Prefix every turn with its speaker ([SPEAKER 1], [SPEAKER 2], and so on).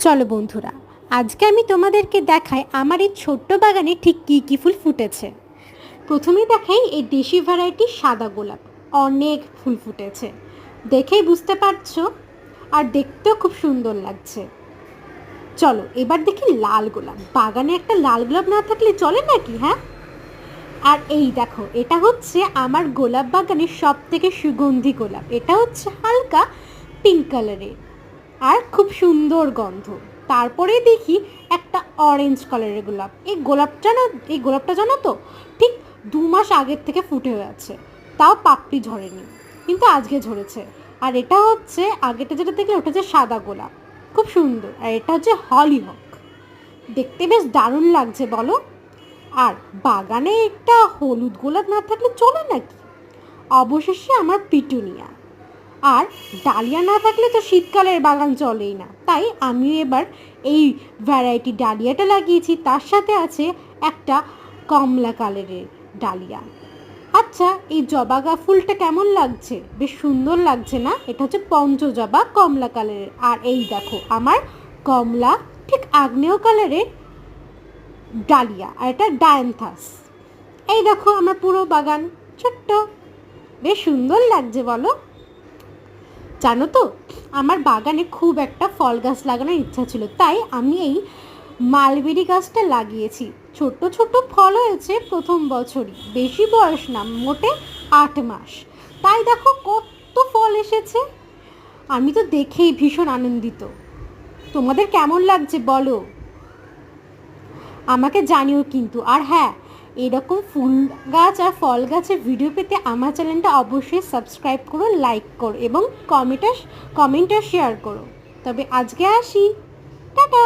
[SPEAKER 1] চলো বন্ধুরা, আজকে আমি তোমাদেরকে দেখাই আমার এই ছোট্ট বাগানে ঠিক কী কী ফুল ফুটেছে। প্রথমেই দেখাই এই দেশি ভ্যারাইটির সাদা গোলাপ। অনেক ফুল ফুটেছে, দেখেই বুঝতে পারছো, আর দেখতেও খুব সুন্দর লাগছে। চলো এবার দেখি লাল গোলাপ। বাগানে একটা লাল গোলাপ না থাকলে চলে নাকি, হ্যাঁ? আর এই দেখো, এটা হচ্ছে আমার গোলাপ বাগানের সব থেকে সুগন্ধি গোলাপ। এটা হচ্ছে হালকা পিঙ্ক কালারের আর খুব সুন্দর গন্ধ। তারপরে দেখি একটা অরেঞ্জ কালারের গোলাপ। এই গোলাপটা জানো তো, ঠিক 2 মাস আগের থেকে ফুটে হয়ে আছে, তাও পাপড়ি ঝরেনি, কিন্তু আজকে ঝরেছে। আর এটা হচ্ছে আগেটা যেটা দেখলে ওটা হচ্ছে সাদা গোলাপ, খুব সুন্দর। আর এটা হচ্ছে হলিহক, দেখতে বেশ দারুণ লাগছে বলো। আর বাগানে একটা হলুদ গোলাপ না থাকলে চলে নাকি। অবশেষে আমার পিটুনিয়া। আর ডালিয়া না থাকলে তো শীতকালের বাগান চলেই না, তাই আমি এবার এই ভ্যারাইটি ডালিয়াটা লাগিয়েছি। তার সাথে আছে একটা কমলা কালারের ডালিয়া। আচ্ছা, এই জবা ফুলটা কেমন লাগছে? বেশ সুন্দর লাগছে না? এটা হচ্ছে পঞ্চজবা কমলা কালারের। আর এই দেখো আমার কমলা ঠিক আগ্নেয় কালারের ডালিয়া, আর এটা ডায়ান্থাস। এই দেখো আমার পুরো বাগান ছোট্ট, বেশ সুন্দর লাগছে বলো। জানো তো, আমার বাগানে খুব একটা ফল গাছ লাগানোর ইচ্ছা ছিল, তাই আমি এই মালবেরি গাছটা লাগিয়েছি। ছোট ছোট ফল হয়েছে প্রথম বছরই, বেশি বয়স না, মোটে 8 মাস। তাই দেখো কত ফল এসেছে। আমি তো দেখেই ভীষণ আনন্দিত। তোমাদের কেমন লাগছে বলো, আমাকে জানিও কিন্তু। আর হ্যাঁ, এরকম ফুল গাছ আর ফল গাছের ভিডিও পেতে আমার চ্যানেলটা অবশ্যই সাবস্ক্রাইব করো, লাইক করো এবং কমেন্ট আর শেয়ার করো। তবে আজকে আসি, টাটা।